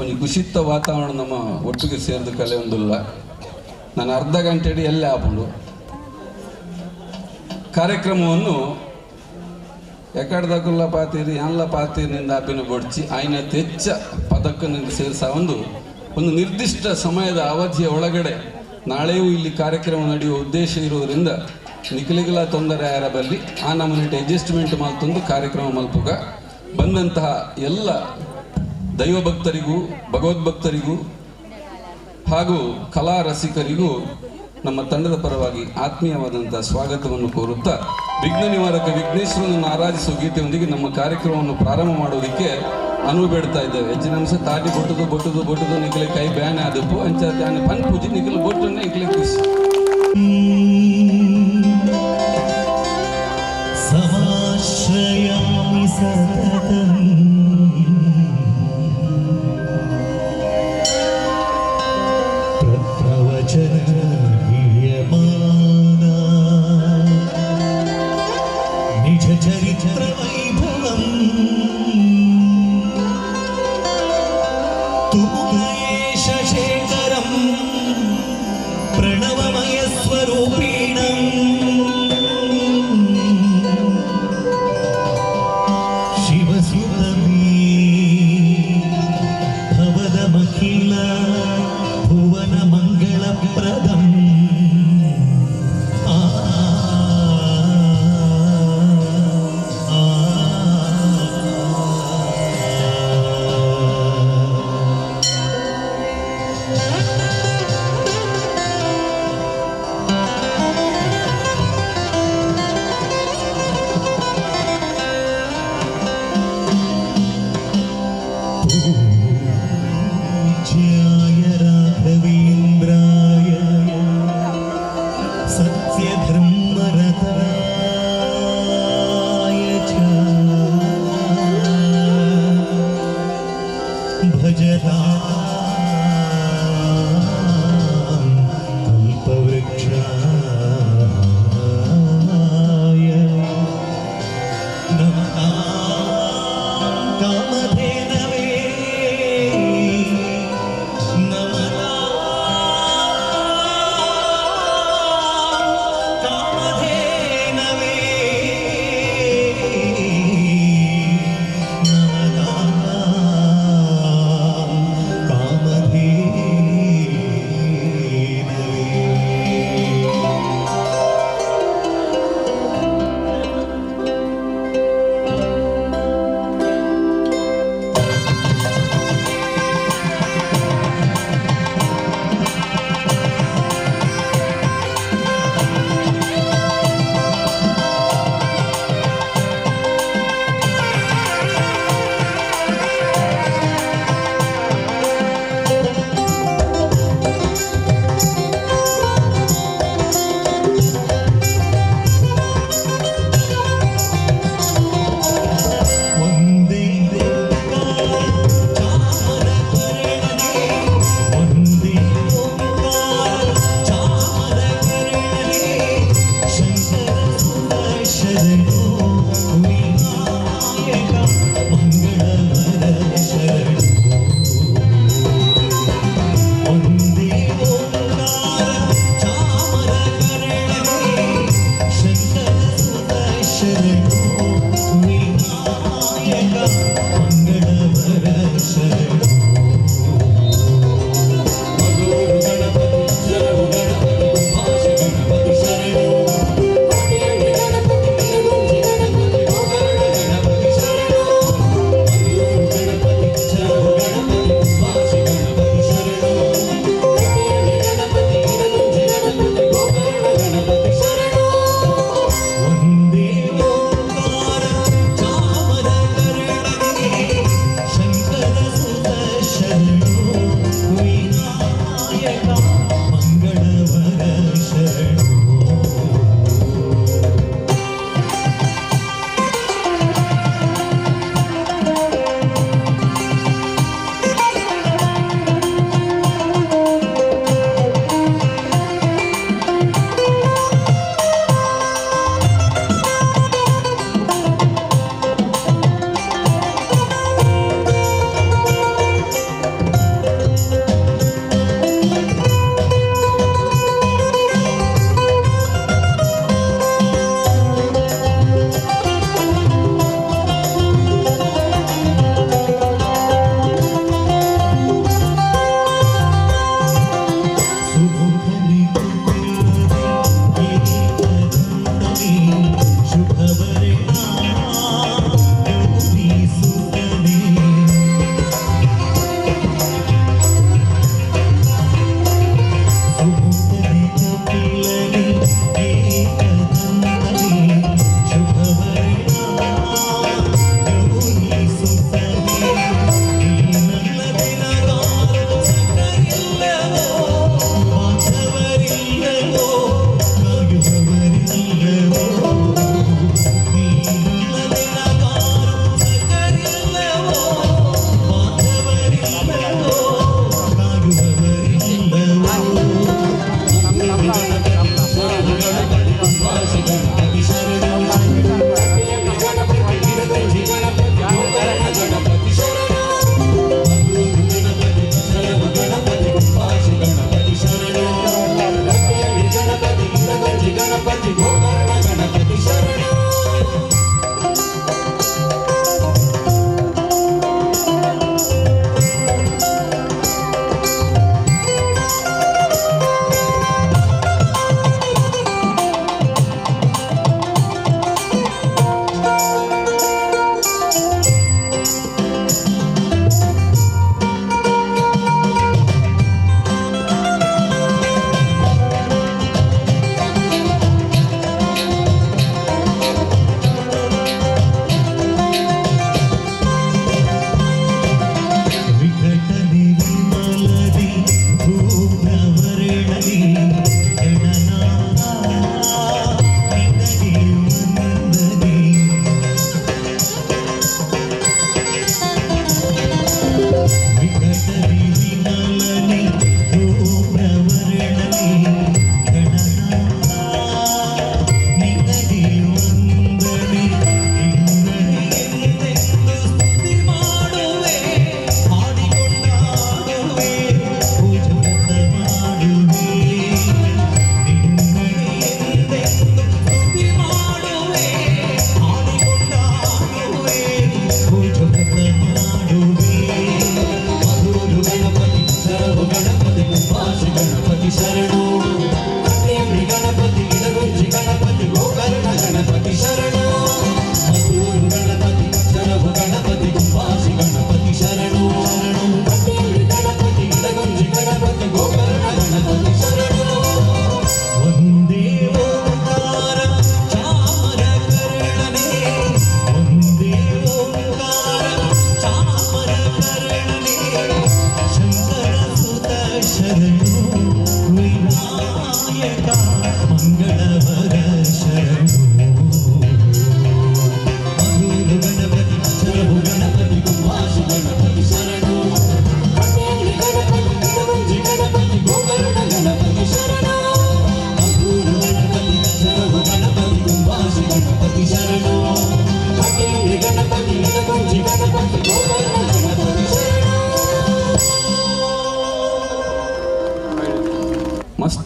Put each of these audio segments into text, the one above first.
ಒಂದು ಕುಸಿತ ವಾತಾವರಣ ನಮ್ಮ ಒಟ್ಟಿಗೆ ಸೇರಿದ ಕಲೆ ಒಂದಿಲ್ಲ. ನಾನು ಅರ್ಧ ಗಂಟೆ ಎಲ್ಲೇ ಆಪುಂಡು ಕಾರ್ಯಕ್ರಮವನ್ನು ಎಕಡ್ದಕ್ಕಲ್ಲ ಪಾತೀರಿ ಎಲ್ಲ ಪಾತೀರಿನಿಂದ ಆಪಿನ ಬೊಡ್ಚಿ ಆಯ್ನ ತೆಚ್ಚ ಪದಕ್ಕನಿಂದ ಸೇರಿಸ ಒಂದು ನಿರ್ದಿಷ್ಟ ಸಮಯದ ಅವಧಿಯ ಒಳಗಡೆ ನಾಳೆಯೂ ಇಲ್ಲಿ ಕಾರ್ಯಕ್ರಮ ನಡೆಯುವ ಉದ್ದೇಶ ಇರುವುದರಿಂದ ನಿಖಲಿಗಲ ತೊಂದರೆ ಬಲ್ಲಿ ಆ ನಮ್ಮನಿಟ್ಟು ಅಡ್ಜಸ್ಟ್ಮೆಂಟ್ ಮಲ್ತೊಂದು ಕಾರ್ಯಕ್ರಮ ಮಲ್ಪುಗ ಬಂದಂತಹ ಎಲ್ಲ ದೈವಭಕ್ತರಿಗೂ ಭಗವದ್ಭಕ್ತರಿಗೂ ಹಾಗೂ ಕಲಾ ರಸಿಕರಿಗೂ ನಮ್ಮ ತಂಡದ ಪರವಾಗಿ ಆತ್ಮೀಯವಾದಂತಹ ಸ್ವಾಗತವನ್ನು ಕೋರುತ್ತಾ ವಿಘ್ನ ನಿವಾರಕ ವಿಘ್ನೇಶ್ವರನನ್ನು ಆರಾಧಿಸುವ ಗೀತೆಯೊಂದಿಗೆ ನಮ್ಮ ಕಾರ್ಯಕ್ರಮವನ್ನು ಪ್ರಾರಂಭ ಮಾಡೋದಕ್ಕೆ ಅನುವು ಬೇಡ್ತಾ ಇದ್ದೇವೆ. ಹೆಚ್ಚಿನ ಅಂಶ ತಾಟಿ ಬೊಟ್ಟುದು ನಿಖಲೆ ಕೈ ಬ್ಯಾನ್ ಆದಪ್ಪು ಅಂಚ ಪನ್ ಪೂಜೆ ನಿಖಲು ಬೊಟ್ಟನ್ನೇ ನಿಖಲೆ ಖುಷಿ ಸಮಾಶ್ರಯಾಮಿ ಸತತಂ ಪ್ರವಚನ ನಿಜ ಚರಿತ್ರ ವೈಭವಂ ತುಮುಗೇಶ ಶೇಖರಂ ಪ್ರಣವಮಯ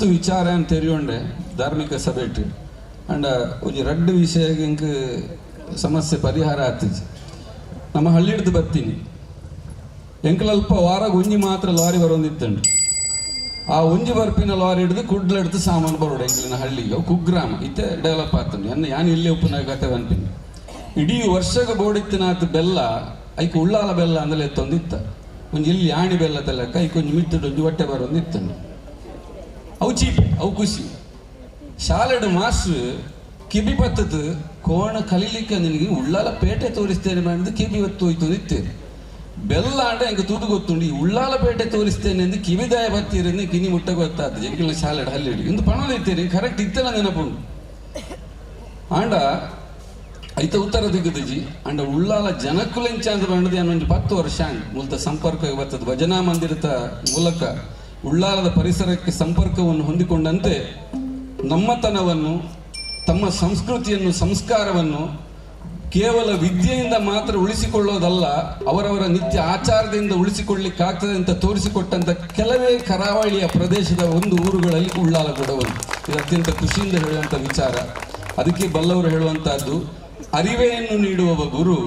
ಮಸ್ತ್ ವಿಚಾರ ಅಂತ ತೆರೆಯೋಂಡೆ ಧಾರ್ಮಿಕ ಸಭೆಟ್ ಅಂಡ ಒಂಜಿ ರಡ್ಡು ವಿಷಯ ಇಂಕ್ ಸಮಸ್ಯೆ ಪರಿಹಾರ ಆಗ್ತಿಜಿ. ನಮ್ಮ ಹಳ್ಳಿಡ್ದು ಬರ್ತೀನಿ ಎಂಕಲಲ್ಪ ವಾರಾಗ ಒಂಜಿ ಮಾತ್ರ ಲಾರಿ ಬರೋಂದಿತ್ತಂಡು. ಆ ಒಂಜಿ ಬರ್ಪಿನ ಲಾರಿ ಹಿಡಿದು ಕುಡ್ಲೆಡ್ದು ಸಾಮಾನು ಬರೋಡು ಎಂಕಲಿನ ಹಳ್ಳಿಗೆ. ಅವು ಕುಗ್ರಾಮ ಇತ್ತೆ ಡೆವಲಪ್ ಆಗ್ತಂಡು ಯಾನು ಇಲ್ಲಿ ಉಪ್ಪುನ ಕತೆ ಬಂತೀನಿ. ಇಡೀ ವರ್ಷಗ ಬೋಡಿತ್ತಿನಾತ್ ಬೆಲ್ಲ ಐಕೆ ಉಳ್ಳಾಲ ಬೆಲ್ಲ ಅಂದಲೇ ಎತ್ತೊಂದಿತ್ತ. ಒಂಜಿ ಇಲ್ಲಿ ಆಣಿ ಬೆಲ್ಲ ತಲೆಕ್ಕ ಐಕೆ ಒಂಜಿ ಮಿತ್ತುಡು ಒಂಜಿ ಹೊಟ್ಟೆ ಬರೋಂದಿತ್ತಂಡು. ಅವು ಚೀಪೆ ಅವು ಖುಷಿ. ಶಾಲೆಡು ಮಾಸ್ಟ್ರು ಕಿಬಿ ಪತ್ತದು ಕೋಣ ಕಲೀಲಿಕ್ಕೆ ನಿನಗೆ ಉಳ್ಳಾಲ ಪೇಟೆ ತೋರಿಸ್ತೇನೆ ಮಾಡಿದ್ದು ಕಿಬಿ ಹೊತ್ತು ಹೋಯ್ತು ನಿತ್ತೇನೆ. ಬೆಲ್ಲ ಅಂಡ ಹೆಂಗೆ ತುದು ಗೊತ್ತುಂಡು. ಈ ಉಳ್ಳಾಲ ಪೇಟೆ ತೋರಿಸ್ತೇನೆ ಎಂದು ಕಿವಿದಾಯ ಬರ್ತೀರಿ ಕಿನಿ ಮುಟ್ಟ ಗೊತ್ತಾದ ಎಂಕಿನ ಶಾಲೆಡ್ ಹಳ್ಳಿ ಇಂದು ಪಣದಿತ್ತೇನೆ ಕರೆಕ್ಟ್ ಇತ್ತೆಲ್ಲ ನೆನಪುಂಡು. ಆಂಡ ಐತ ಉತ್ತರ ದಿಗದಜಿ ಅಂಡ ಉಳ್ಳಾಲ ಜನಕ್ಕುಲೆಂಚ ಅಂತ ಬಂಡದು ಅನ್ನೊಂದು 10 ವರ್ಷ ಮೂಲತ ಸಂಪರ್ಕ ಬರ್ತದೆ. ಭಜನಾ ಮಂದಿರದ ಮೂಲಕ ಉಳ್ಳಾಲದ ಪರಿಸರಕ್ಕೆ ಸಂಪರ್ಕವನ್ನು ಹೊಂದಿಕೊಂಡಂತೆ ನಮ್ಮತನವನ್ನು, ತಮ್ಮ ಸಂಸ್ಕೃತಿಯನ್ನು, ಸಂಸ್ಕಾರವನ್ನು ಕೇವಲ ವಿದ್ಯೆಯಿಂದ ಮಾತ್ರ ಉಳಿಸಿಕೊಳ್ಳೋದಲ್ಲ, ಅವರವರ ನಿತ್ಯ ಆಚಾರದಿಂದ ಉಳಿಸಿಕೊಳ್ಳಿಕ್ಕಾಗ್ತದೆ ಅಂತ ತೋರಿಸಿಕೊಟ್ಟಂಥ ಕೆಲವೇ ಕರಾವಳಿಯ ಪ್ರದೇಶದ ಒಂದು ಊರುಗಳಲ್ಲಿ ಉಳ್ಳಾಲ ಕೂಡ ಒಂದು. ಇದು ಅತ್ಯಂತ ಖುಷಿಯಿಂದ ಹೇಳುವಂಥ ವಿಚಾರ. ಅದಕ್ಕೆ ಬಲ್ಲವರು ಹೇಳುವಂತಹದ್ದು, ಅರಿವೆಯನ್ನು ನೀಡುವವ ಗುರು,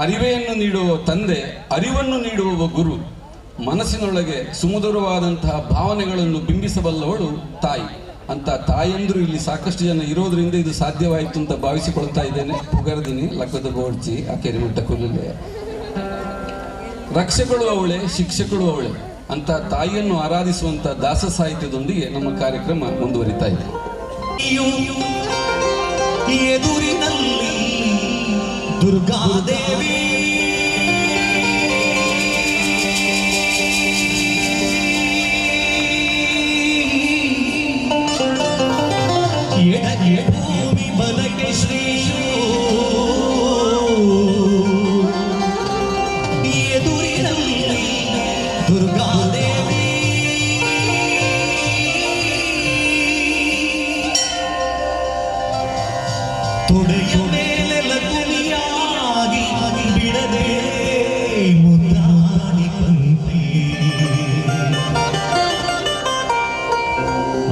ಅರಿವೆಯನ್ನು ನೀಡುವ ತಂದೆ, ಅರಿವನ್ನು ನೀಡುವವ ಗುರು. ಮನಸ್ಸಿನೊಳಗೆ ಸುಮಧುರವಾದಂತಹ ಭಾವನೆಗಳನ್ನು ಬಿಂಬಿಸಬಲ್ಲವಳು ತಾಯಿ. ಅಂತ ತಾಯಂದ್ರು ಇಲ್ಲಿ ಸಾಕಷ್ಟು ಜನ ಇರೋದ್ರಿಂದ ಇದು ಸಾಧ್ಯವಾಯಿತು ಅಂತ ಭಾವಿಸಿಕೊಳ್ತಾ ಇದ್ದೇನೆ. ಪುಗರ್ದಿನಿ ಲಕ್ಕದ ಬೋಡ್ಚಿ ಅಕೆರೆ ಮುಟ್ಟ ಕುಲ್ಲುಲೆ. ರಕ್ಷಕಳು ಅವಳೆ, ಶಿಕ್ಷಕಳು ಅವಳೆ. ಅಂತ ತಾಯಿಯನ್ನು ಆರಾಧಿಸುವಂತ ದಾಸ ಸಾಹಿತ್ಯದೊಂದಿಗೆ ನಮ್ಮ ಕಾರ್ಯಕ್ರಮ ಮುಂದುವರಿತಾ ಇದೆ. ಎದುರಿನಲ್ಲಿ ದುರ್ಗಾದೇವಿ ಭೂಮಿ ಬಲಕ್ಕೆ ಶ್ರೀಯು ಎದುರಿನಲ್ಲಿ ದುರ್ಗಾದೇವಿ ತೊಡೆಯ ಮೇಲೆ ಲಗುಲಿಯಾಗಿ ಬಿಡದೆ ಮುದ್ದಾಡಿ ಬಂದೆ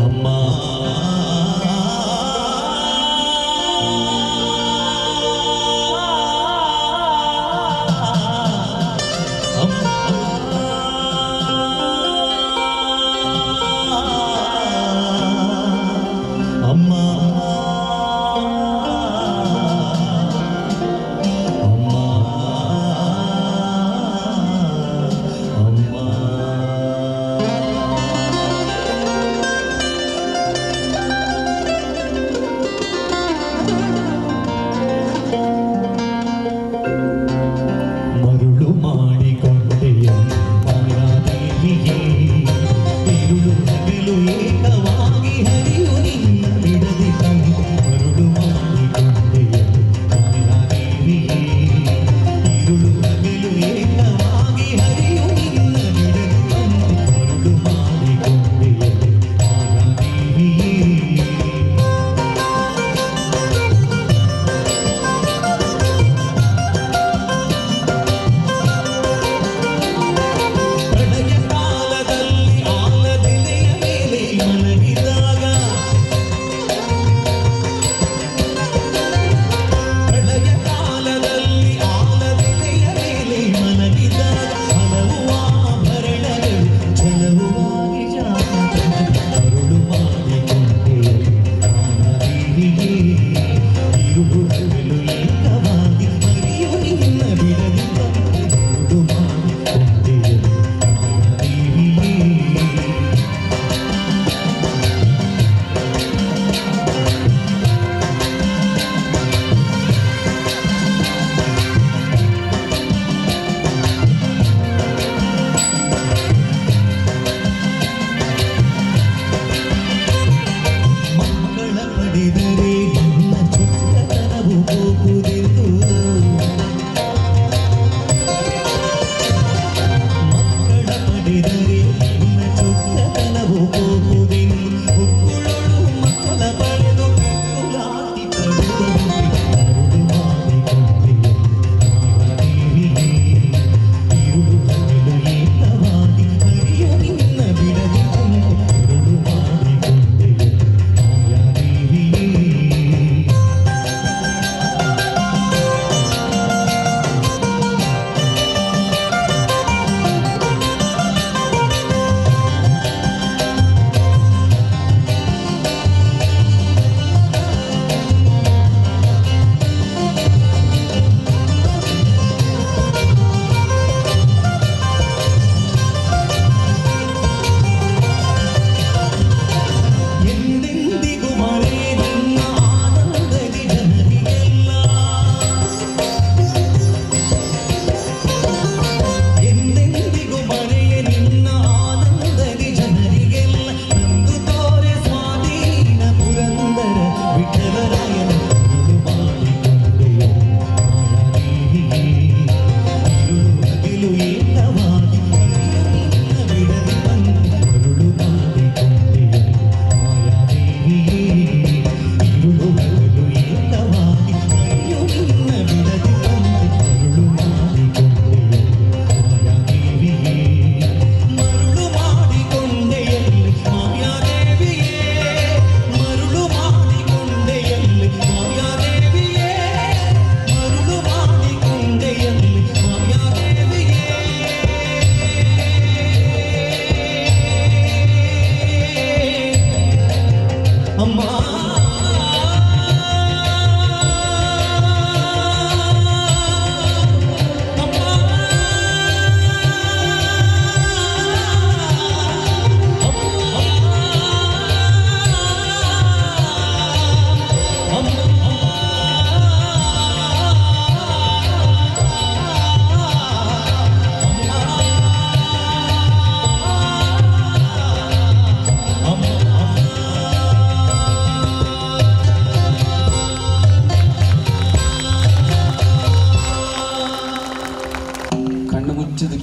ಅಮ್ಮ.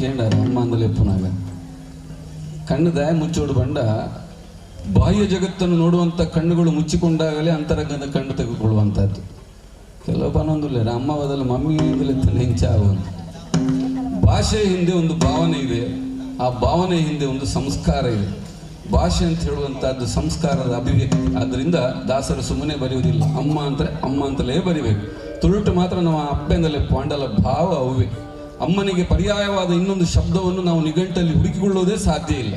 ಕೇಂಡಾರ ಅಮ್ಮ ಅಂದಲೆ ಪುನಾಗ ಕಣ್ಣು ದಯ ಮುಚ್ಚೋಡು ಬಂಡ ಬಾಹ್ಯ ಜಗತ್ತನ್ನು ನೋಡುವಂಥ ಕಣ್ಣುಗಳು ಮುಚ್ಚಿಕೊಂಡಾಗಲೇ ಅಂತರಂಗದ ಕಣ್ಣು ತೆಗೆದುಕೊಳ್ಳುವಂಥದ್ದು. ಕೆಲವು ಪನೊಂದಿಲ್ಲ ಅಮ್ಮ ಬದಲು ಮಮ್ಮಿಯಿಂದಲೇ ಹೆಂಚಾಗುವಂತ. ಭಾಷೆಯ ಹಿಂದೆ ಒಂದು ಭಾವನೆ ಇದೆ, ಆ ಭಾವನೆ ಹಿಂದೆ ಒಂದು ಸಂಸ್ಕಾರ ಇದೆ. ಭಾಷೆ ಅಂತ ಹೇಳುವಂಥದ್ದು ಸಂಸ್ಕಾರದ ಅಭಿವ್ಯಕ್ತಿ. ಆದ್ದರಿಂದ ದಾಸರು ಸುಮ್ಮನೆ ಬರೆಯುವುದಿಲ್ಲ, ಅಮ್ಮ ಅಂದರೆ ಅಮ್ಮ ಅಂತಲೇ ಬರಿಬೇಕು. ತುಳುಟು ಮಾತ್ರ ನಾವು ಅಪ್ಪೆಂದಲೇ ಪಾಂಡಲ ಭಾವ ಅವುವೆ. ಅಮ್ಮನಿಗೆ ಪರ್ಯಾಯವಾದ ಇನ್ನೊಂದು ಶಬ್ದವನ್ನು ನಾವು ನಿಘಂಟಲ್ಲಿ ಹುಡುಕಿಕೊಳ್ಳುವುದೇ ಸಾಧ್ಯ ಇಲ್ಲ.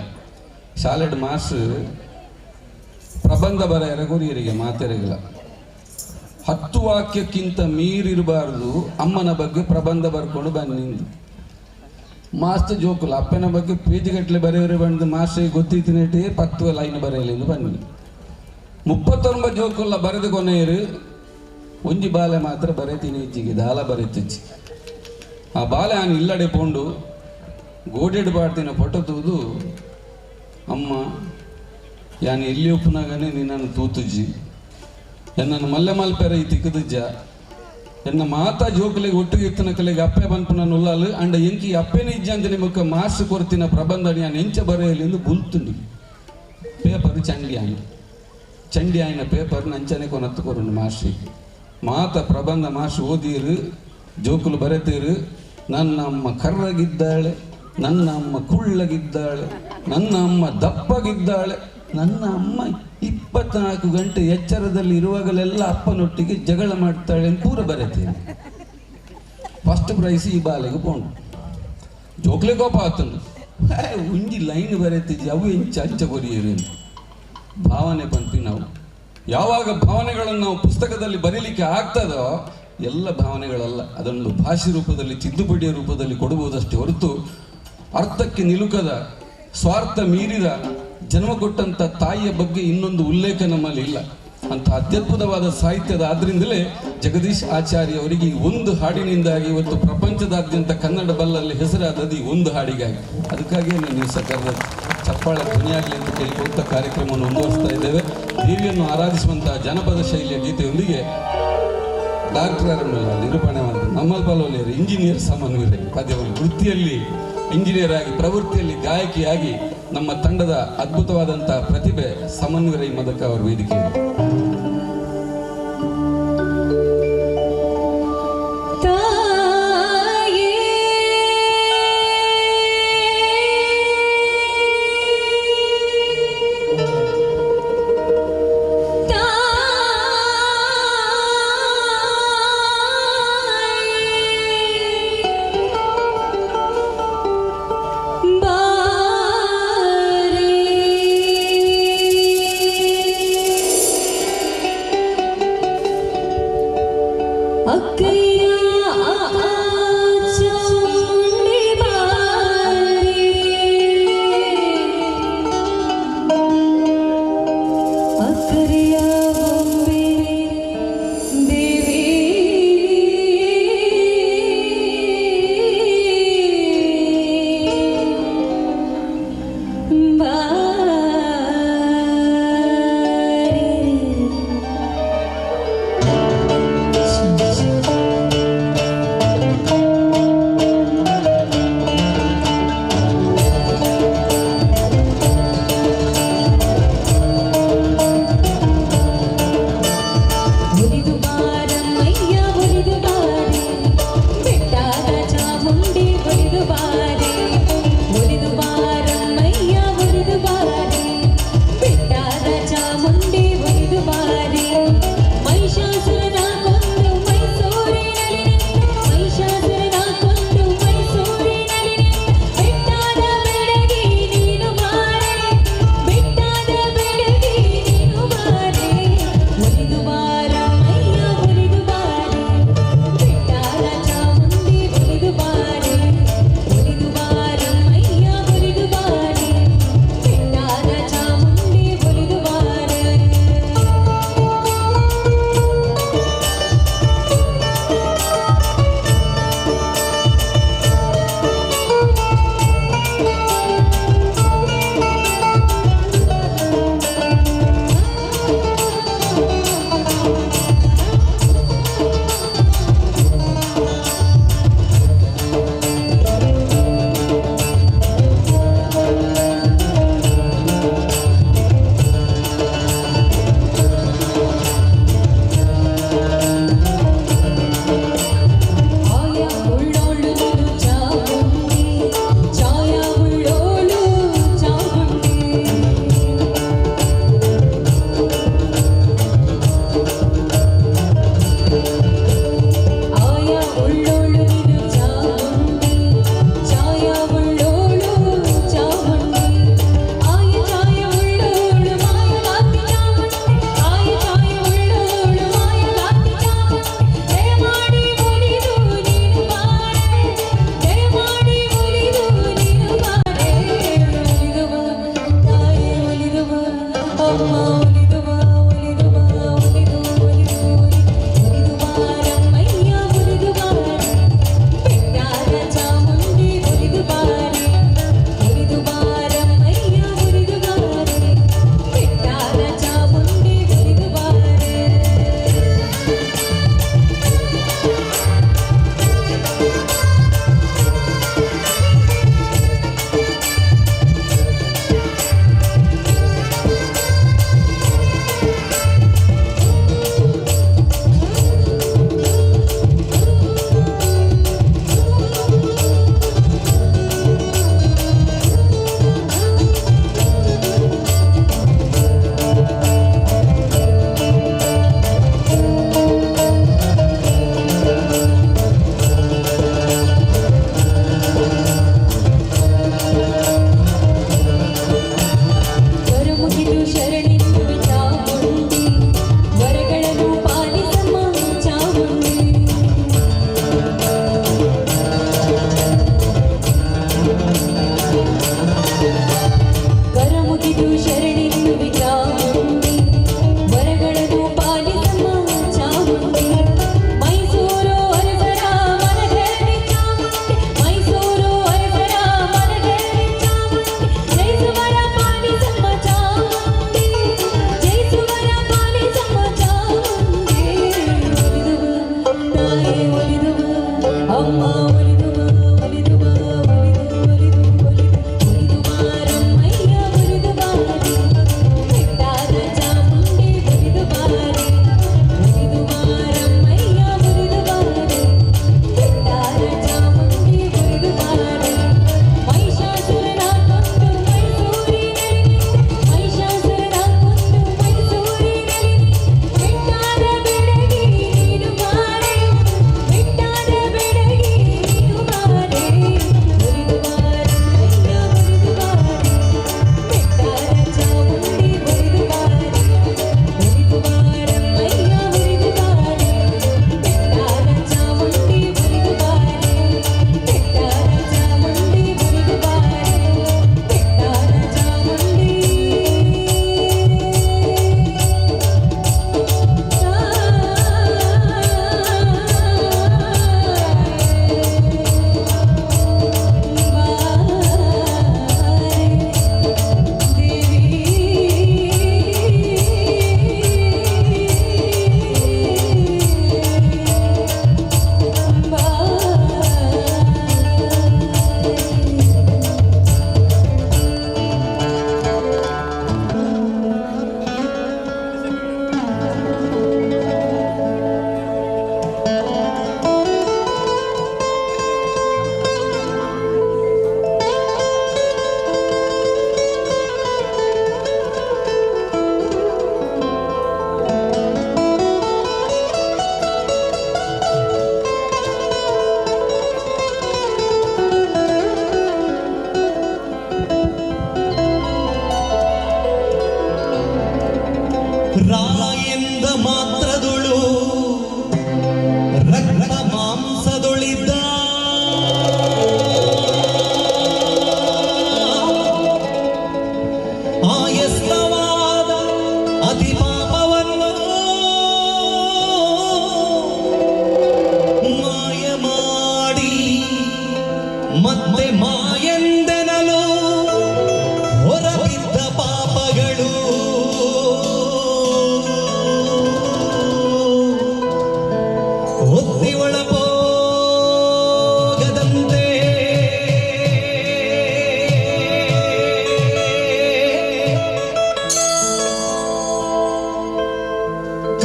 ಶಾಲೆಡ್ ಮಾಸ್ಟರ್ ಪ್ರಬಂಧ ಬರೆಯರ ಗುರಿಯರಿಗೆ ಮಾತೆರೆಗಿಲ್ಲ, 10 ವಾಕ್ಯಕ್ಕಿಂತ ಮೀರಿರಬಾರ್ದು ಅಮ್ಮನ ಬಗ್ಗೆ ಪ್ರಬಂಧ ಬರ್ಕೊಂಡು ಬನ್ನಿಂದು. ಮಾಸ್ಟರ್ ಜೋಕುಲ ಅಪ್ಪನ ಬಗ್ಗೆ ಪೇಜಿಗಟ್ಟಲೆ ಬರೆಯವರೇ ಬಂದು ಮಾಸ್ಟರ್ಗೆ ಗೊತ್ತಿತ್ತಿನಟ್ಟೆ 10 ಲೈನ್ ಬರೆಯಲೆಂದು ಬನ್ನಿ. 39 ಜೋಕುಲ್ಲ ಬರೆದು ಕೊನೆಯರು ಒಂಜಿ ಬಾಲೆ ಮಾತ್ರ ಬರೆತೀನಿ ಇಚ್ಚಿಗೆ ದಾಲ ಬರೆತಿಚ್ಚಿ. ಆ ಬಾಲೆ ನಾನು ಇಲ್ಲಡೆ ಪೋಂಡು ಗೋಡೆಡ್ ಬಾಡ್ತಿನ ಫೋಟೋ ತೂದು, ಅಮ್ಮ ಯಾನು ಎಲ್ಲಿ ಒಪ್ಪನಾಗನೇ ನಿನ್ನನ್ನು ತೂತುಜ್ಜಿ ಎನ್ನನ್ನು ಮಲ್ಲೆ ಮಲ್ಪೆರ ಈ ತಿಕ್ಕದಜ್ಜ ಎನ್ನ ಮಾತಾ ಜೋಕಲೆಗೆ ಒಟ್ಟಿಗೆ ಇತ್ತನ ಕಲೆಗೆ ಅಪ್ಪೆ ಬಂಪನ ಉಲ್ಲಾಲು ಅಂಡ ಎಂಕಿ ಅಪ್ಪೆನ ಇಜ್ಜ ಅಂತ ನಿಮಕ್ಕೆ ಮಾಸ್ಟರ್ ಕೊರ್ತಿನ ಪ್ರಬಂಧ ನಾನು ಎಂಚ ಬರೆಯಲೆಂದು ಬುಲ್ತುಂಡು. ಪೇಪರ್ ಚಂಡಿ ಆಯ್ನ ಪೇಪರ್ ನಂಚನೆ ಕೊನತ್ತು ಕೊರಂಡು ಮಾಸ್ಟ್ರಿಗೆ ಮಾತ ಪ್ರಬಂಧ ಮಾಸ್ಟರ್ ಓದಿರು ಜೋಕುಲು ಬರೆತೀರು. ನನ್ನ ಅಮ್ಮ ಕರ್ರಗಿದ್ದಾಳೆ, ನನ್ನ ಅಮ್ಮ ಕುಳ್ಳಗಿದ್ದಾಳೆ, ನನ್ನ ಅಮ್ಮ ದಪ್ಪಗಿದ್ದಾಳೆ, ನನ್ನ ಅಮ್ಮ 24 ಗಂಟೆ ಎಚ್ಚರದಲ್ಲಿ ಇರುವಾಗಲೆಲ್ಲ ಅಪ್ಪನೊಟ್ಟಿಗೆ ಜಗಳ ಮಾಡ್ತಾಳೆ ಅಂತ ಪೂರ ಬರೀತೀನಿ. ಫಸ್ಟ್ ಪ್ರೈಸ್ ಈ ಬಾಲೆಗೆ ಪೋಂಡು ಜೋಕ್ಲೆ ಕೋಪ ಆತಂದು ಉಂಜಿ ಲೈನ್ ಬರೀತಿದ್ವಿ ಅವು ಎಂಚ ಅಂಚ ಕೊರಿಯರು ಅಂತ ಭಾವನೆ ಪಂಪಿ. ನಾವು ಯಾವಾಗ ಭಾವನೆಗಳನ್ನು ನಾವು ಪುಸ್ತಕದಲ್ಲಿ ಬರೀಲಿಕ್ಕೆ ಆಗ್ತದೋ ಎಲ್ಲ ಭಾವನೆಗಳಲ್ಲ, ಅದೊಂದು ಭಾಷೆ ರೂಪದಲ್ಲಿ ತಿದ್ದುಪಡಿಯ ರೂಪದಲ್ಲಿ ಕೊಡಬಹುದಷ್ಟೇ ಹೊರತು ಅರ್ಥಕ್ಕೆ ನಿಲುಕದ ಸ್ವಾರ್ಥ ಮೀರಿದ ಜನ್ಮ ಕೊಟ್ಟಂಥ ತಾಯಿಯ ಬಗ್ಗೆ ಇನ್ನೊಂದು ಉಲ್ಲೇಖ ನಮ್ಮಲ್ಲಿ ಇಲ್ಲ. ಅಂತ ಅತ್ಯದ್ಭುತವಾದ ಸಾಹಿತ್ಯದ ಆದ್ರಿಂದಲೇ ಜಗದೀಶ್ ಆಚಾರ್ಯ ಅವರಿಗೆ ಈ ಒಂದು ಹಾಡಿನಿಂದಾಗಿ ಇವತ್ತು ಪ್ರಪಂಚದಾದ್ಯಂತ ಕನ್ನಡ ಬಲ್ಲಲ್ಲಿ ಹೆಸರಾದದ್ದು ಈ ಒಂದು ಹಾಡಿಗಾಗಿ. ಅದಕ್ಕಾಗಿಯೇ ನೀವು ಸಕಲ ಚಪ್ಪಾಳೆ ಧ್ವನಿಯಾಗಲಿ ಅಂತ ಕೇಳಿಕೊಳ್ತಾ ಕಾರ್ಯಕ್ರಮವನ್ನು ಮುಂದುವರಿಸ್ತಾ ಇದ್ದೇವೆ. ದೇವಿಯನ್ನು ಆರಾಧಿಸುವಂತಹ ಜನಪದ ಶೈಲಿಯ ಗೀತೆಯೊಂದಿಗೆ ಡಾಕ್ಟರ್ ನಿರೂಪಣೆ ಮಾಡಿದ್ರು ನಮ್ಮಲ್ ಪಾಲೋಲಿಯರು ಇಂಜಿನಿಯರ್ ಸಮನ್ವಯ ಪದ್ಯವನ್ನು ವೃತ್ತಿಯಲ್ಲಿ ಇಂಜಿನಿಯರ್ ಆಗಿ ಪ್ರವೃತ್ತಿಯಲ್ಲಿ ಗಾಯಕಿಯಾಗಿ ನಮ್ಮ ತಂಡದ ಅದ್ಭುತವಾದಂತಹ ಪ್ರತಿಭೆ ಸಮನ್ವಯ ಮದಕ ಅವರ ವೇದಿಕೆ.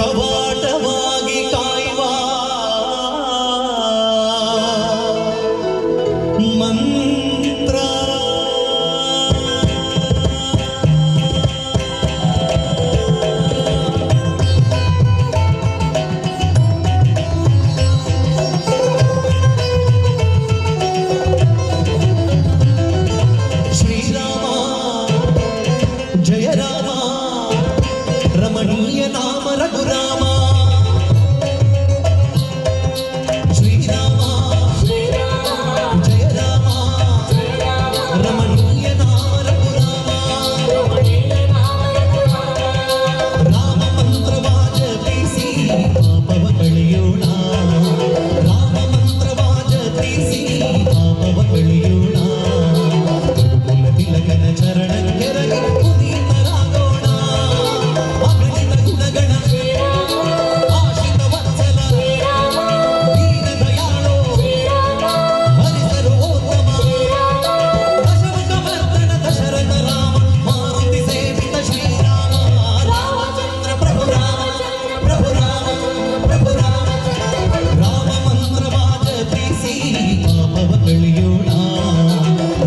ಕವಾಟವಾಗಿ ಕಾಯುವ ಮಂತ್ರ ಶ್ರೀರಾಮ ಜಯ ರಾಮ ರಮಣೀಯ ನಾಮ ರಘುರಾಮ ಶ್ರೀರಾಮ ಜಯ ರಾಮ ರಮಣೀಯ ನಾಮ ರಘುರಾಮ ರಾಮ ಮಂತ್ರವಾಜ ತೀಸಿ ಪಾಪವ ಕಳೆಯೋಣ ರಾಮ ಮಂತ್ರವಾಜ ತೀಸಿ ಪಾಪವ ಕಳೆಯೋಣ ರಘುಕುಲ ತಿಲಕನ ಚರಣ ಕೆರಗಿ ಪುನೀತರಾಗೋಣ ಅಗಣಿತ ಗುಣಗಣ ಆಶ್ರಿತ ವತ್ಸಲ ದೀನ ದಯಾಳೋ ಹರಿಸರ್ವೋತ್ತಮ ದಶಮುಖ ಮರ್ದನ ದಶರಥ ರಾಮ ಮಾರುತಿ ಸೇವಿತ ಶ್ರೀರಾಮ ರಾಮಚಂದ್ರ ಪ್ರಭು ರಾಮ ಪ್ರಭು ರಾಮ ಪ್ರಭು ರಾಮ ರಾಮ ಮಂತ್ರವಾಜ ತೀಸಿ ಪಾಪವ ಕಳೆಯೋಣ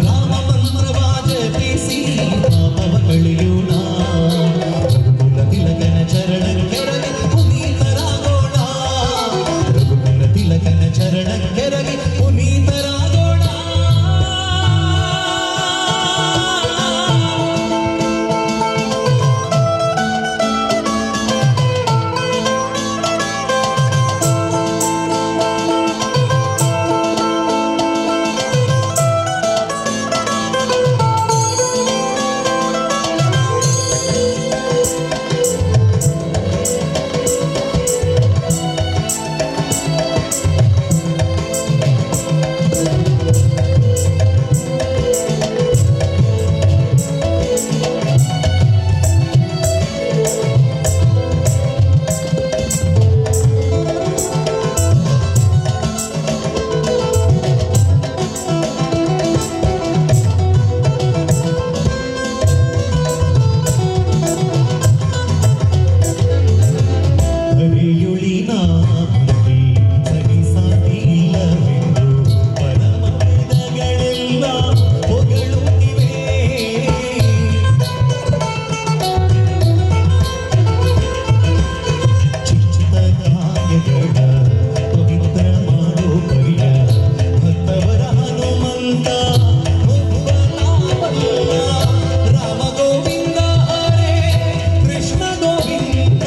ರಾಮ ಮಂತ್ರವಾಜ ತೀಸಿ ಪಾಪವ ಕಳೆಯೋಣ ರಘುಕುಲ ತಿಲಕನ ಚರಣ ಕೆರಗಿ ಪುನೀತರಾಗೋಣ ರಘುಕುಲ ತಿಲಕನ ಚರಣ ಕೆರಗಿ ಪುನೀತರಾಗೋಣ ಹರಿಯುಳಿನ ಭಕ್ತಿ ಸಹಿಸಾಗಿಲ್ಲವೆಂದು ಪರಮಪದಗಳೆಲ್ಲ ಹೊಗಳುತ್ತಿವೆ ಚಿತ್ತ ಕಾಯಗಳ ಪವಿತ್ರ ಮಾಡೋ ಪರಿಯ ಭಕ್ತವರ ಹನುಮಂತ ಒಬ್ಬನಾಮಲ್ಲ ರಾಮ ಗೋವಿಂದ ಹರೇ ಕೃಷ್ಣ ಗೋವಿಂದ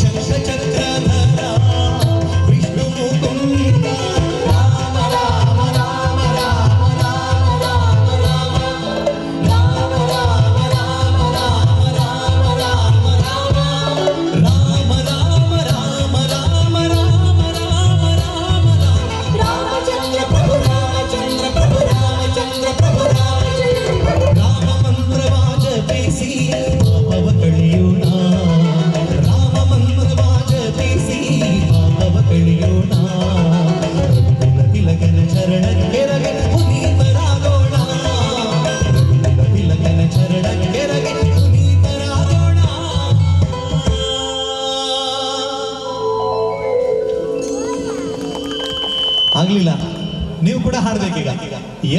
ಶಂಖಚಕ್ರಧರ ವಿಷ್ಣು ಮುಕುಂದ ರಾಮ ರಾಮ ರಾಮ ರಾಮ ರಾಮ ರಾಮ ರಾಮ ರಾಮ ರಾಮ ರಾಮ ರಾಮ ರಾಮ ರಾಮ ರಾಮ ರಾಮ ರಾಮ ರಾಮ ರಾಮಚಂದ್ರ ಪ್ರಭು ರಾಮಚಂದ್ರ ಪ್ರಭು ರಾಮಚಂದ್ರ ಪ್ರಭು ರಾಮ ಮಂತ್ರವಾಜ ತೀಸಿ ಪಾಪವ ಕಳೆಯೋಣ ರಾಮ ಮಂತ್ರವಾಜ ತೀಸಿ ಪಾಪವ ಕಳೆಯೋಣ ರಘುಕುಲ ತಿಲಕನ ಚರಣ ಕೆರಗಿ ಪುನೀತರಾಗೋಣ ರಘುಕುಲ ತಿಲಕನ ಚರಣ ಕೆರಗಿ ಪುನೀತರಾಗೋಣ ಆಗ್ಲಿಲ್ಲ ನೀವು ಕೂಡ ಹಾಡ್ಬೇಕೀಗ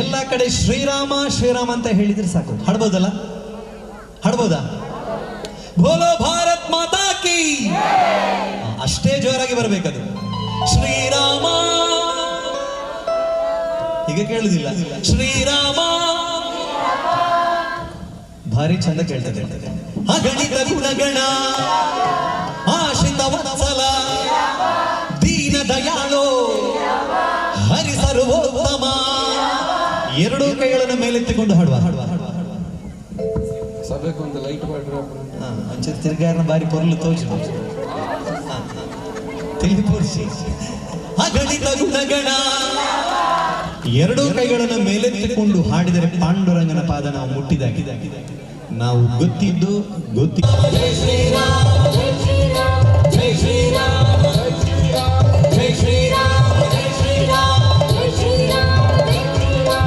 ಎಲ್ಲ ಕಡೆ ಶ್ರೀರಾಮ ಶ್ರೀರಾಮ ಅಂತ ಹೇಳಿದ್ರೆ ಸಾಕು ಹಾಡ್ಬೋದಲ್ಲ ಹಾಡ್ಬೋದಾ ಬೋಲೋ ಭಾರತ್ ಮಾತಾ ಕಿ ಅಷ್ಟೇ ಜೋರಾಗಿ ಬರ್ಬೇಕದು ಶ್ರೀರಾಮ ಈಗ ಕೇಳುದಿಲ್ಲ ಶ್ರೀರಾಮ ಭಾರಿ ಚಂದ ಕೇಳ್ತದೆ ಅಗಣಿತ ಗುಣಗಣ ಆಶ್ರಿತ ವತ್ಸಲ ದೀನ ದಯಾಳೋ ಹರಿಸರ್ವೋತ್ತಮ ಎರಡೂ ಕೈಗಳನ್ನು ಮೇಲೆತ್ತಿಕೊಂಡು ಹಾಡುವ ಸಭೆಗೊಂದು ಲೈಟ್ ಮಾಡ್ರಿ ಅಂಚೆ ತಿರ್ಗಾರನ ಬಾರಿ ಪೊರ್ಲು ತೋಚು ತಿಳಿ ಪೋರ್ಸಿ ಅಗಣಿತ ಗುಣಗಣ ಎರಡೂ ಕೈಗಳನ್ನು ಮೇಲೆತ್ತಿಕೊಂಡು ಹಾಡಿದರೆ ಪಾಂಡುರಂಗನ ಪಾದ ನಾವು ಮುಟ್ಟಿದಾಗಿದೆ ನಾವು ಗೊತ್ತಿದ್ದು ಗೊತ್ತಿ ಜೈ ಶ್ರೀರಾಮ ಜೈ ಶ್ರೀರಾಮ ಜೈ ಶ್ರೀರಾಮ ಜೈ ಶ್ರೀರಾಮ ಜೈ ಶ್ರೀರಾಮ ಜೈ ಶ್ರೀರಾಮ ಜೈ ಶ್ರೀರಾಮ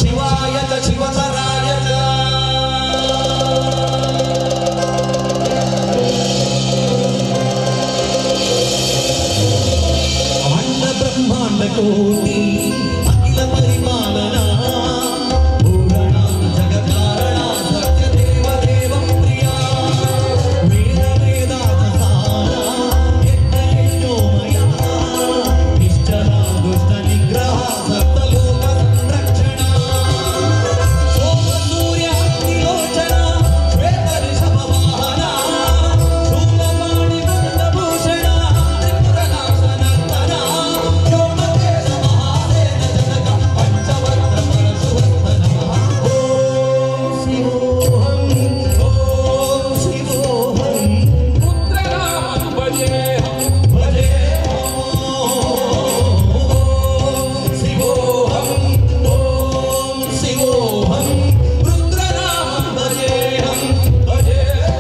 ಶಿವಾಯ ಚ ಶಿವತರಾಯ ಚ. ಅಂಡ ಬ್ರಹ್ಮಾಂಡ ಕೋಟಿ ಅಖಿಲ ಪರಿಪಾಲನಾ ಪೂರಣ ಜಗದ್ಧಾರಣ ಸತ್ಯ ದೇವ ದೇವ ಪ್ರಿಯ ವೇದ ವೇದಾಂತ ಸಾರ ಯಜ್ಞ ಯಜ್ಞೋಮಯ ನಿಶ್ಚಲ ದುಷ್ಟ ನಿಗ್ರಹ ಸಪ್ತಲೋಕ ಸಂರಕ್ಷಣ ಸೋಮ ಸೂರ್ಯ ಅಗ್ನಿಲೋಚನ ಶ್ವೇತ ಋಷಭ ವಾಹನ ಶೂಲಪಾಣಿ ಭೂಷಣ ತ್ರಿಪುರ ನಾಶನರ್ತನ ವ್ಯೋಮತೇಜ ಮಹಾಸೇನ ಜನಕ ಪಂಚವಕ್ರ ಪರಶುವರ್ತನ. ಓಂ ಶಿವೋಹಂ ಓಂ ಶಿವೋಹಂ ಪುತ್ರನಾಮನು ಭಜೇಹಂ ಓಂ ಶಿವೋಹಂ ಓಂ ಶಿವೋಹಂ ರುದ್ರನಾಮಂ ಭಜೇಹಂ ಭಜೇಹಂ.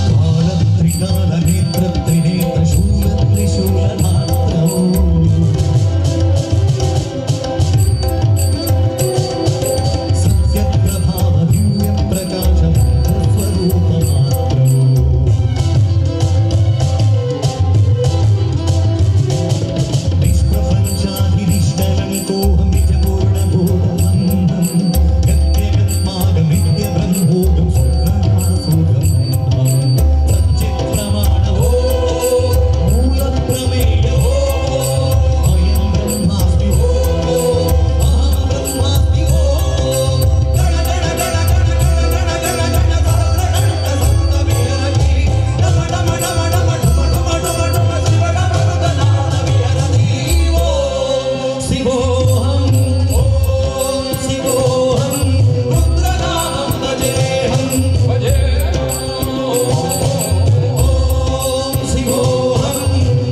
ಕಾಲತ್ರಿಕಾಲ ನೇತ್ರ ತ್ರಿನೇತ್ರ ಶೂಲ ತ್ರಿಶೂಲಧಾತ್ರವು ಸತ್ಯಪ್ರಭಾವ ದಿವ್ಯ ಪ್ರಕಾಶ ಸ್ವರೂಪ ಮಾತ್ರವು ನಿಷ್ಪ್ರಪಂಚಾಧಿನಿಷ್ಠಲಂಕೋಹಂ ನಿಜಪೂರ್ಣಭೂತಮಂದಂ ಗತ್ಯಗತ್ಮಾಗಮಿತ್ಯ ಬ್ರಹ್ಮೋಗಂ ಸ್ವರ್ಣಾಸುಗಂ ಸಚ್ಚಿತ್ಪ್ರಮಾಣವೋ ಮೂಲ ಪ್ರಮೇಯವೋ ಅಯಂ ಬ್ರಹ್ಮಾಸ್ಮಿ ಅಹಂ ಬ್ರಹ್ಮಾಸ್ಮಿ ಗಣ ಗಣ ಗಣ ಗಣ ಗಣ ಗಣ ಗಣ ಗಣ ಸಹಸ್ರಗಣ ಸಪ್ತವಿಹರತಿ ಡಮ ಡಮ ಡಮ ಡಮ ಡಮ ಡಮ ಡಮ ಡಮ ಶಿವಡಮರುದನಾದ ವಿಹರತಿ. ಓಂ ಶಿವೋಹಂ ಓಂ ಶಿವೋಹಂ ರುದ್ರನಾಮಂ ಭಜೇಹಂ ಭಜೇಹಂ. ಓಂ ಶಿವೋಹಂ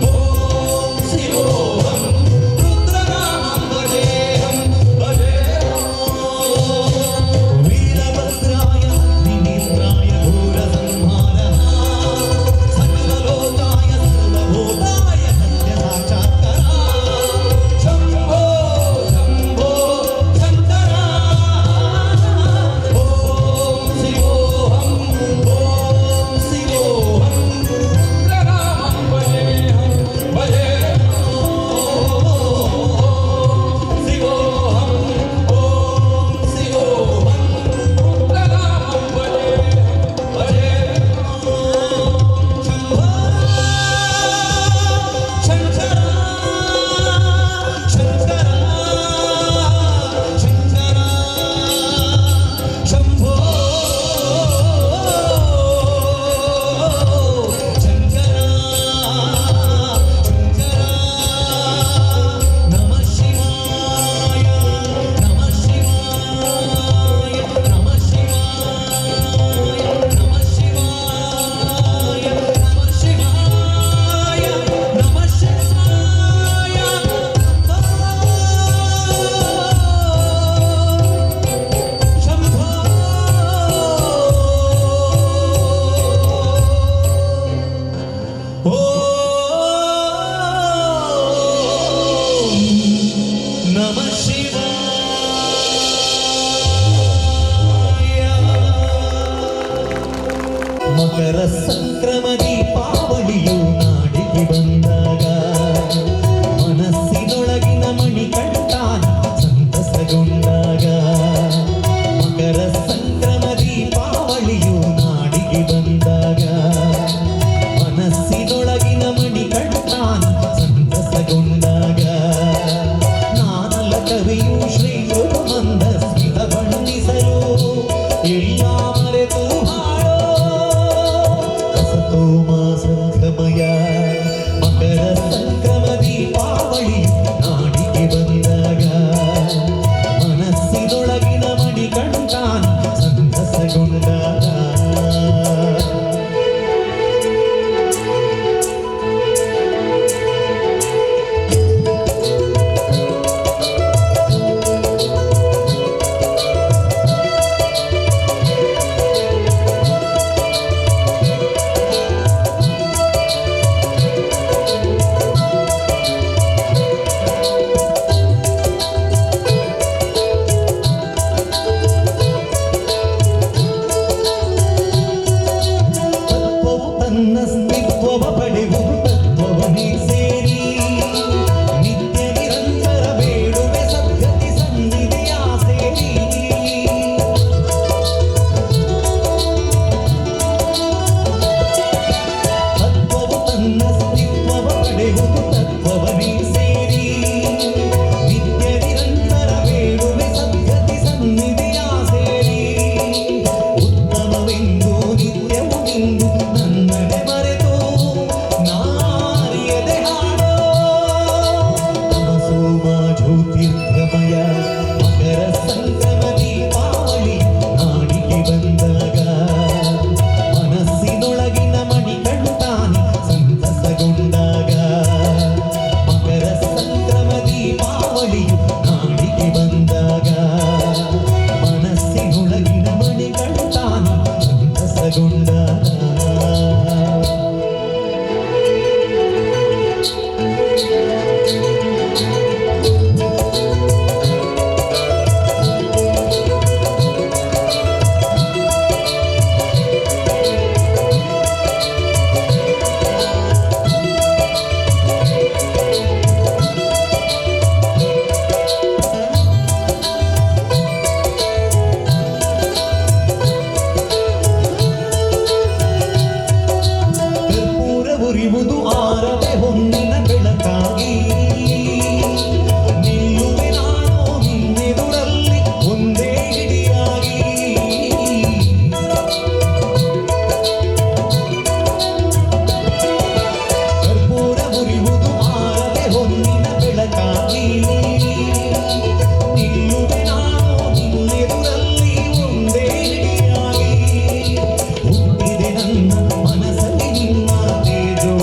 ಓಂ ಶಿವೋಹಂ ರುದ್ರನಾಮಂ ಭಜೇಹಂ ಭಜೇಹಂ. ವೀರಭದ್ರಾಯ ಅಗ್ನಿನೇತ್ರಾಯ ಘೋರಸಂಹಾರಃ ಸಕಲಲೋಕಾಯ ಸರ್ವಭೂತಾಯ ಸತ್ಯ ಸಾಕ್ಷಾತ್ಕಾರ ಶಂಭೋ ಶಂಭೋ ಶಂಕರ. ಓಂ ಶಿವೋಹಂ ಓಂ ಶಿವೋಹಂ ಪುತ್ರನಾಮನು ಭಜೇಹಂ ಭಜೇಹಂ ಶಿವೋಹಂ ಓಂ ಶಿವೋಹಂ ಪುತ್ರನಾಮನು ಭಜೇಹಂ ಭಜೇಹಂ. ಶಂಭೋ ಶಂಕರ ಶಂಕರ ಶಂಕರ ಶಂಭೋ ಶಂಕರ ಶಂಕರ. ನಮಃ ಶಿವಾಯ ನಮಃ ಶಿವಾಯ ನಮಃ ಶಿವಾಯ ನಮಃ ಶಿವಾಯ ನಮಃ ಶಿವಾಯ ನಮಃ ಶಿವಾಯ. ಶಂಭೋ ಓಂ ನಮಃ ಶಿವಾಯ. ಮಕರ ಸಂಕ್ರಮ ದೀಪಾವಳಿಯು ನಾಡಿಗೆ ಬಂದಾಗ ಮನಸ್ಸಿನೊಳಗಿನ ಮಣಿಕಂಠಾನ ಸಂತಸಗೊಂಡಾಗ ಮಕರ ಸಂಕ್ರಮ ದೀಪಾವಳಿಯು ನಾಡಿಗೆ ಬಂದಾಗ ಬಂದಾಗ ಉರಿವುದು ಆರದೆ ಹೊನ್ನಿನ ಬೆಳಕಾಗಿ ನಿಲ್ಲುವೆ ನಾನು ನಿನ್ನೆದುರಲ್ಲಿ ಒಂದೇ ಹಿಡಿಯಾಗಿ ಕರ್ಪೂರ ಉರಿವುದು ಆರದೆ ಹೊನ್ನಿನ ಬೆಳಕಾಗಿ ನಿಲ್ಲುವೆ ನಾನು ನಿನ್ನೆದುರಲ್ಲಿ ಒಂದೇ ಹಿಡಿಯಾಗಿ ಹುಟ್ಟಿದೆ ನನ್ನ ಮನಸ್ಸಲ್ಲಿ ನಿನ್ನ ತೇಜೋ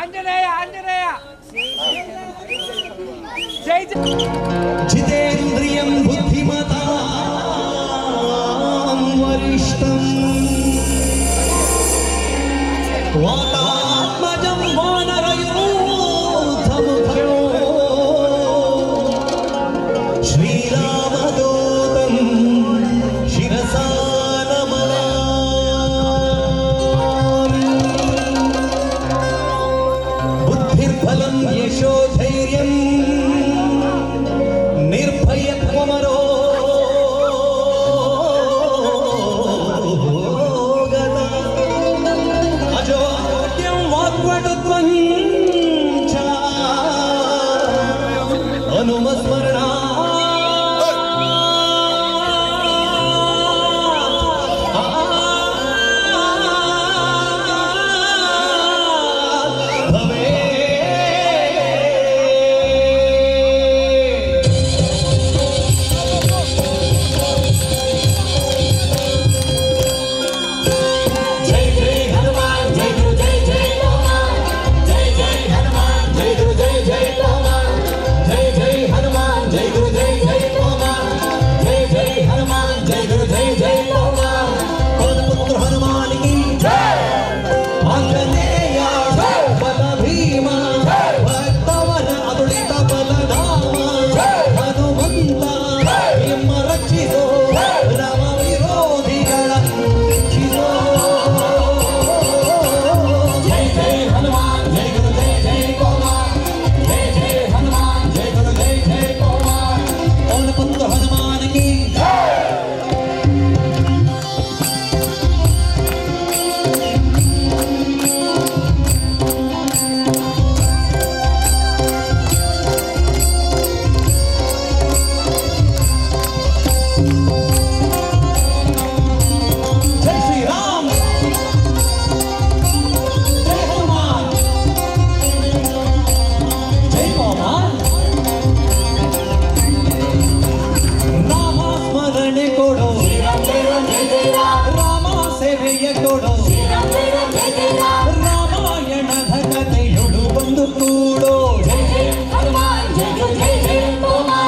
ಆಂಜನೇಯ ಆಂಜನೇಯ ಜೈ ಜೈ ಜಿತೇಂದ್ರಿಯಂ ಬುದ್ಧಿಮತಾಂ ವರಿಷ್ಠಂ ವಾತಾತ್ಮಜಂ ವಾನರಯೂಥಮುಖೋ ಶ್ರೀರಾಮದೂತಂ ಶಿರಸಾ ನಮಾಮಿ. ಬುದ್ಧಿರ್ಬಲಂ ಯಶೋ ಧೈರ್ಯಂ ನಿರ್ಭಯತ್ವಮರೋ ಅಜೋಡ್ಯಂ ವಾಗ್ವಟುತ್ವಂ ಚ ಹನುಮಸ್ಮರಣ ರಾಮ ಸ್ಮರಣೆ ಕೊಡು, ರಾಮ ಸೇವೆಯ ಕೊಡು, ರಾಮಾಯಣದ ಕಥೆಯೊಳು ಬಂದು ಕೂಡು. ಜಯ ಜಯ ಹನುಮಾನ್, ಜಯ ಜಯ ಜಯ ಹನುಮಾನ್,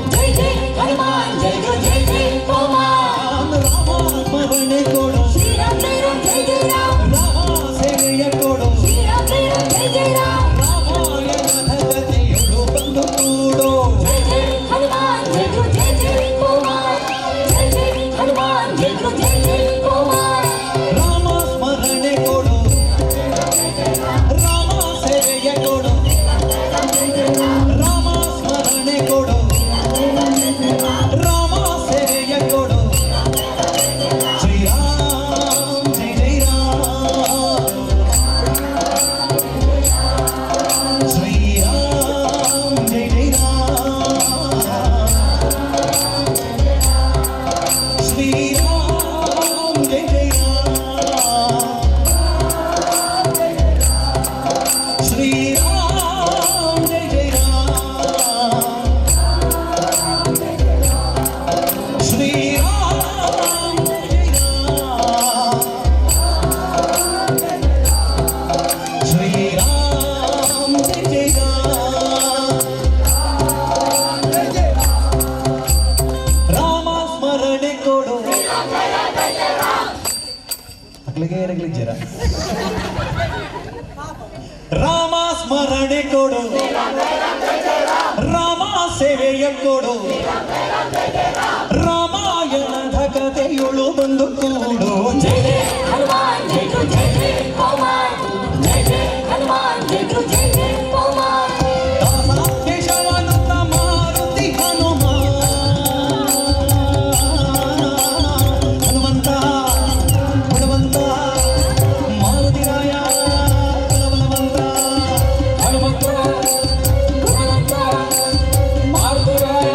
ಜಯ ಜಯ ಹನುಮಾನ್, ಜಯ ಜಯ ಜಯ ಹನುಮಾನ್. ದಾಸ ಕೇಶವಾನಂದ ಮಾರುತಿ ಹನುಮಾನ್, ಹನುಮಂತ ಗುಣವಂತ ಮಾರುತಿರಾಯ ಬಲವಂತ, ಹನುಮಂತ ಗುಣವಂತ ಮಾರುತಿರಾಯ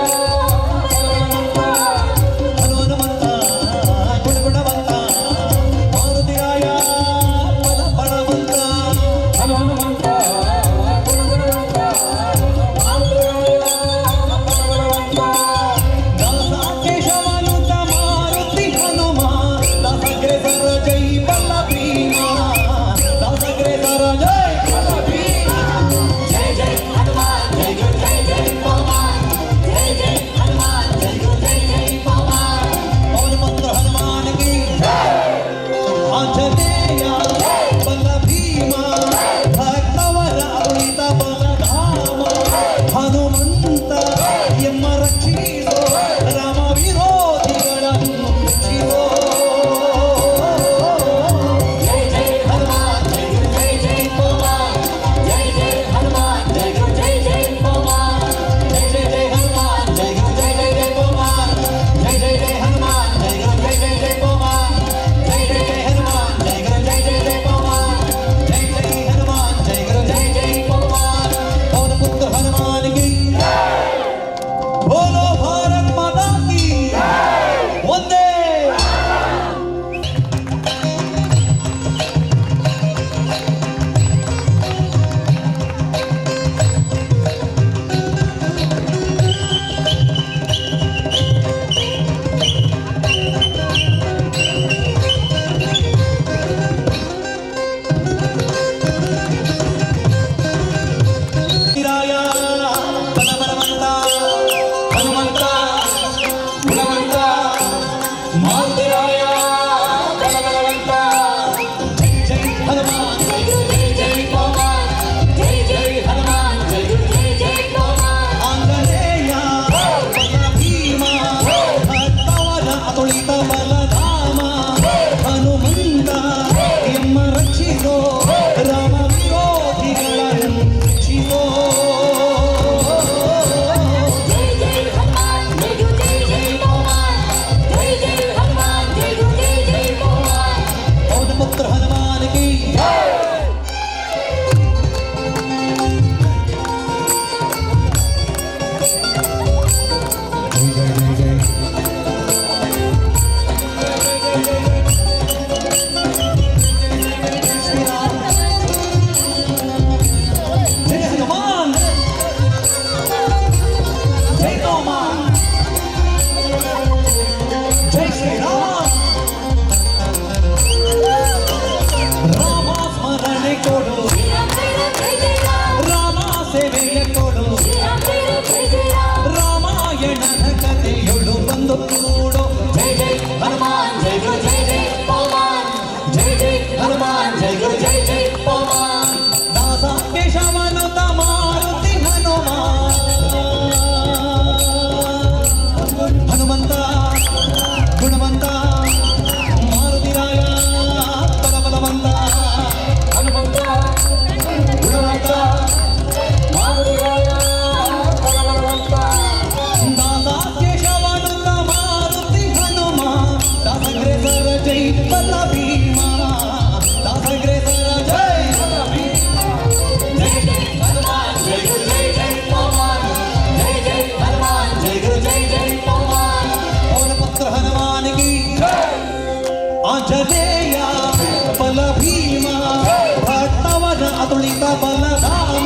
ಸಹಿತ ಬಲಧಾಮ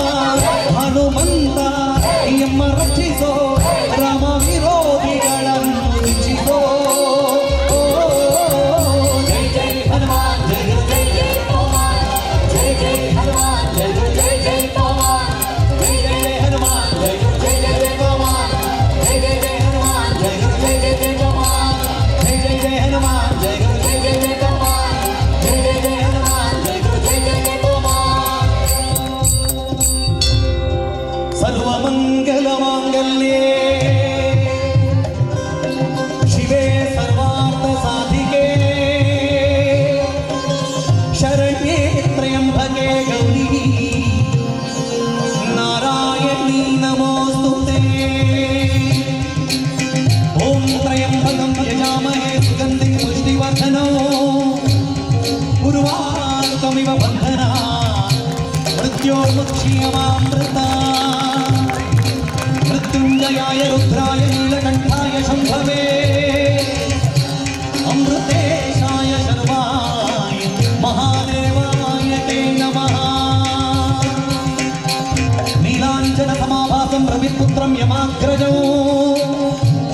ಹನುಮಂತ ಎಮ್ಮ ರಕ್ಷಿಸೋ ರಾಮ ವಿರೋಧಿಗಳನ್ನು ಶಿಕ್ಷಿಸೋ ಜೈ ಜೈ ಹನುಮಾನ್ ಜೈ ಜೈ ಜೈ ಹನುಮಾನ್ ಜೈ ಜೈ ಹನುಮಾನ್ ಜೈ ಜೈ ಜೈ ಹನುಮಾನ್ ಜೈ ಜೈ ಹನುಮಾನ್ ಜೈ ಜೈ ಜೈ ಹನುಮಾನ್ ಜೈ ಜೈ ಹನುಮಾನ್ ಜೈ ಜೈ ಜೈ ಹನುಮಾನ್ ಜೈ ಜೈ ಹನುಮಾನ್ ಜೈ ಜೈ ಜೈ ಹನುಮಾನ್ ಜೈ ಜೈ ಹನುಮಾನ್ ಜೈ ಜೈ ಜೈ ಹನುಮಾನ್ ಸರ್ವಮಂಗಲ ಮಾಂಗಲ್ಯೇ ಶಿವೆ ಸರ್ವಾರ್ಥ ಸಾಧಿಕೆ ಶರಣ್ಯೇ ತ್ರ್ಯಂಬಕೆ ಗೌರಿ ನಾರಾಯಣಿ ನಮೋಸ್ತುತೆ ಓಂ ತ್ರಯಂಬಕಂ ಯಜಾಮಹೇ ಸುಗಂಧಿಂ ಪುಷ್ಟಿವರ್ಧನೋ ಉರ್ವಾರುಕಮಿವ ಬಂಧನಾತ್ ಮೃತ್ಯೋರ್ಮುಕ್ಷೀಯಮಾಮೃತಾತ್ ಮೃತ್ಯುಂಜಯಾಯ ರುದ್ರಾಯ ನೀಲಕಂಠಾಯ ಶಂಭವೇ ಅಮೃತೇಶಾಯ ಶರ್ವಾಯ ಮಹಾದೇವಾಯ ತೇ ನಮಃ ನೀಲಾಂಜನ ಸಮಾಭಾಸಂ ರವಿಪುತ್ರಂ ಯಮಾಗ್ರಜೌ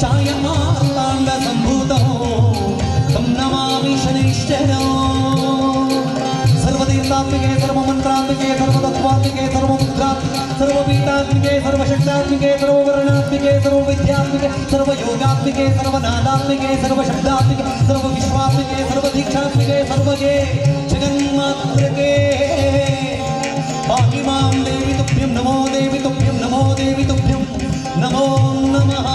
ಛಾಯಮಾರ್ತಾಂಡ ಸಂಭೂತೋ ತಂ ನಮಾಮಿ ಶನೈಶ್ಚರೋ ಸರ್ವತೀರ್ಥಾತ್ಮಿಕೆ ಸರ್ವಮಂತ್ರಾತ್ಮಿಕೆ ಸರ್ವತತ್ವಾತ್ಮಿಕೆ ಸರ್ವಮುದ್ರಾತ್ಮಿಕೆ ಸರ್ವಪೀಠಾತ್ಮಿಕೆ ಸರ್ವಶಕ್ತಾತ್ಮಿಕೆ ಸರ್ವವರ್ಣಾತ್ಮಿಕೆ ಸರ್ವವಿದ್ಯಾತ್ಮಿಕೆ ಸರ್ವಯೋಗಾತ್ಮಿಕೆ ಸರ್ವನಾದಾತ್ಮಿಕೆ ಸರ್ವಶಬ್ದಾತ್ಮಿಕೆ ಸರ್ವವಿಶ್ವಾತ್ಮಿಕೆ ಸರ್ವದೀಕ್ಷಾತ್ಮಿಕೆ ಸರ್ವಗೆ ಜಗನ್ಮಾತ್ರಕೆ ಪಾಹಿ ಮಾಂ ದೇವಿ ತುಭ್ಯಂ ನಮೋ ದೇವಿ ತುಭ್ಯಂ ನಮೋ ದೇವಿ ತುಭ್ಯಂ ನಮೋ ನಮಃ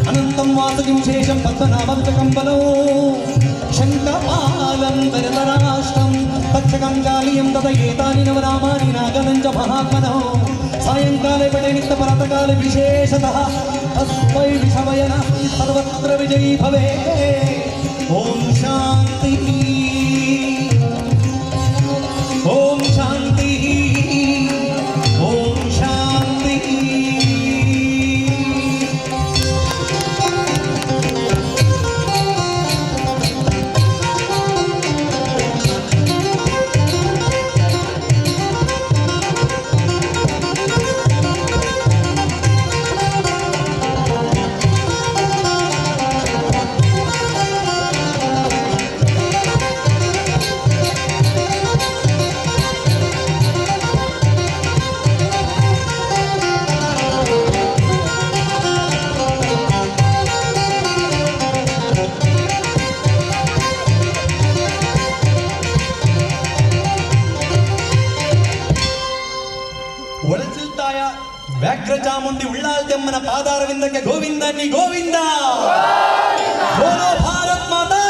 ಅನಂತಂ ವಾಸುಕಿಂ ಶೇಷಂ ಪದ್ಮನಾಭಂ ಚ ಕಂಬಲೋ ಶಂಕಪಾಲಂ ಧರತರಾಷ್ಟ್ರಂ ತಕ್ಷಕಂ ಕಾಲಿಯಂ ತದಯೇತಾನಿ ನವನಾಮಾನಿ ನಾಗನಂ ಚ ಮಹಾತ್ಮನೋ ಸಾಯಂಕಾಲೆ ಪಡೆನಿತ್ತ ಪ್ರಾತಃಕಾಲೆ ವಿಶೇಷತಃ ತಸ್ಮೈ ವಿಷಮಯನ ಸರ್ವತ್ರ ವಿಜಯೀ ಭವೆ ಓಂ ಶಾಂತಿ ಓಂ ಶಾಂತಿ ಓಂ ಶಾಂತಿ ಒಳಚಿಲ್ತಾಯ ವ್ಯಾಘ್ರ ಚಾಮುಂಡಿ ಉಳ್ಳಾಲ್ದಮ್ಮನ ಪಾದಾರವಿಂದಕ್ಕೆ ಗೋವಿಂದ ನೀ ಗೋವಿಂದ ಬೋಲೋ ಭಾರತ್ ಮಾತಾ